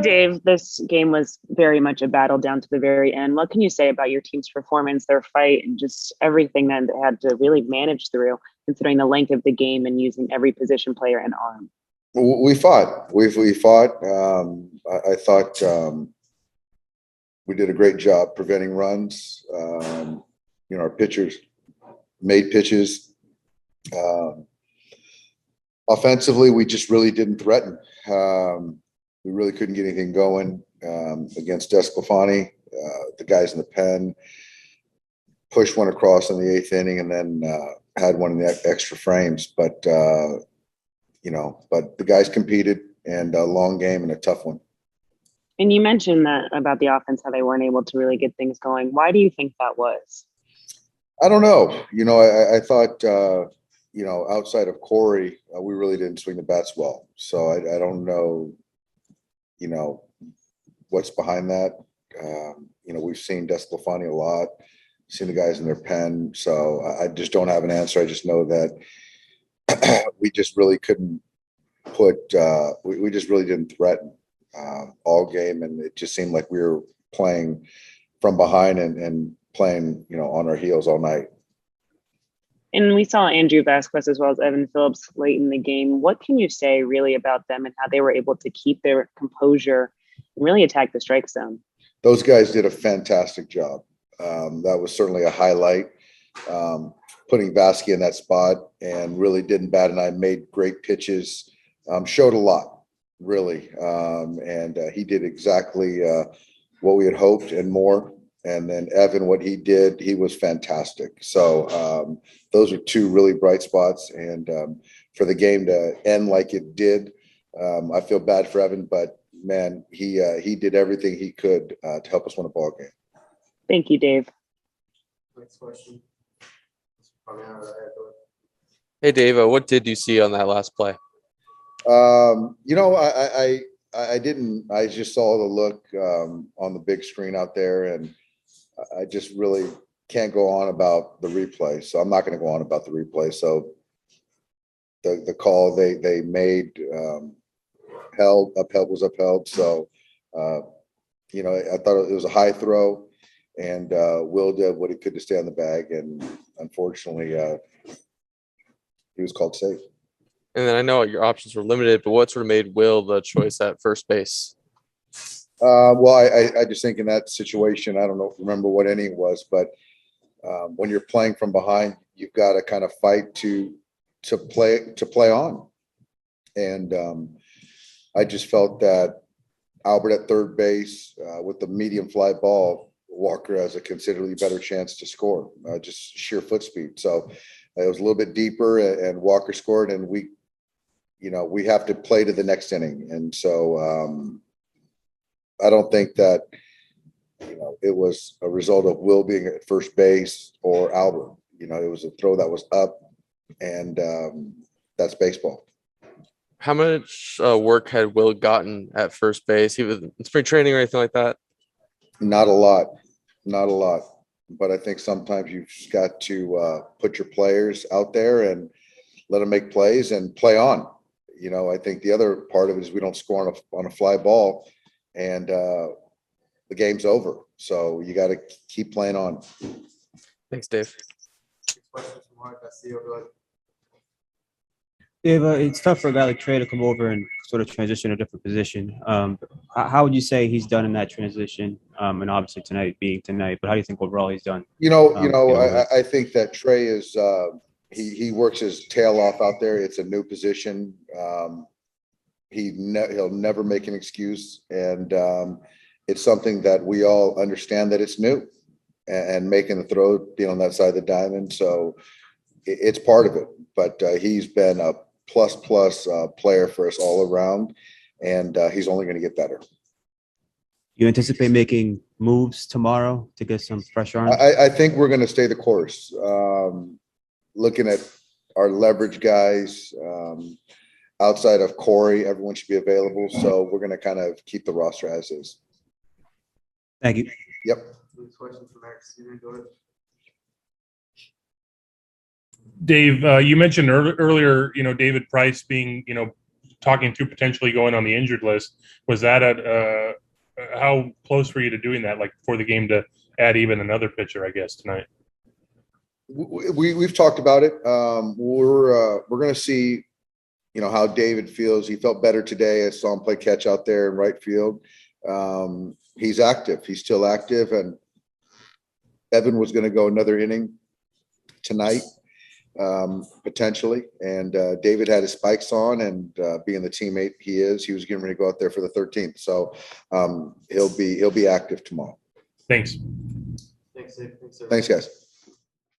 Dave, this game was very much a battle down to the very end. What can you say about your team's performance, their fight, and just everything that they had to really manage through, considering the length of the game and using every position player and arm? We fought. We fought. I thought we did a great job preventing runs. Our pitchers made pitches. Offensively, we just really didn't threaten. We really couldn't get anything going against Desclafani. The guys in the pen pushed one across in the eighth inning and then had one in the extra frames. But the guys competed, and a long game and a tough one. And you mentioned that about the offense, how they weren't able to really get things going. Why do you think that was? I don't know. I thought, outside of Corey, we really didn't swing the bats well. So I don't know, what's behind that. We've seen Desclafani a lot, seen the guys in their pen. So I just don't have an answer. I just know that we just really couldn't we just really didn't threaten all game. And it just seemed like we were playing from behind and playing, on our heels all night. And we saw Andrew Vasquez as well as Evan Phillips late in the game. What can you say really about them and how they were able to keep their composure and really attack the strike zone? Those guys did a fantastic job. That was certainly a highlight. Putting Vasquez in that spot and really didn't bat an eye, made great pitches, showed a lot, really. And he did exactly what we had hoped and more. And then Evan, what he did, he was fantastic. So those are two really bright spots. And for the game to end like it did, I feel bad for Evan, but man, he did everything he could to help us win a ball game. Thank you, Dave. Next question. Hey, Dave, what did you see on that last play? I didn't. I just saw the look on the big screen out there, and I just really can't go on about the replay. So I'm not going to go on about the replay. So the call they made was upheld. So I thought it was a high throw, and Will did what he could to stay on the bag, and unfortunately he was called safe. And then I know your options were limited, but what sort of made Will the choice at first base? Well, I just think in that situation, I don't remember what inning it was, but when you're playing from behind, you've got to kind of fight to play on. And I just felt that Albert at third base with the medium fly ball, Walker has a considerably better chance to score, just sheer foot speed. So it was a little bit deeper, and Walker scored, and we have to play to the next inning. And so I don't think that, it was a result of Will being at first base or Albert. It was a throw that was up, and that's baseball. How much work had Will gotten at first base? He was in spring training or anything like that? Not a lot. But I think sometimes you've just got to put your players out there and let them make plays and play on. I think the other part of it is we don't score on a fly ball, and the game's over. So you got to keep playing on. Thanks, Dave. Dave, it's tough for a guy like Trey to come over and sort of transition to a different position. How would you say he's done in that transition? And obviously tonight being tonight, but how do you think overall he's done? I think that Trey is he works his tail off out there. It's a new position. He'll never make an excuse, and it's something that we all understand that it's new, and making the throw on that side of the diamond. So it's part of it. But he's been a plus player for us all around, and he's only going to get better. You anticipate making moves tomorrow to get some fresh arms? I think we're going to stay the course. Looking at our leverage guys, outside of Corey, everyone should be available. So we're going to kind of keep the roster as is. Thank you. Yep. Question from Max. Go ahead. Dave, you mentioned earlier, David Price being, talking to potentially going on the injured list. Was that how close were you to doing that, like before the game, to add even another pitcher, I guess, tonight? We've talked about it. We're going to see, how David feels. He felt better today. I saw him play catch out there in right field. He's active. He's still active. And Evan was going to go another inning tonight, potentially. And David had his spikes on, and being the teammate he is, he was getting ready to go out there for the 13th. So he'll be active tomorrow. Thanks. Thanks, Dave. Thanks, guys.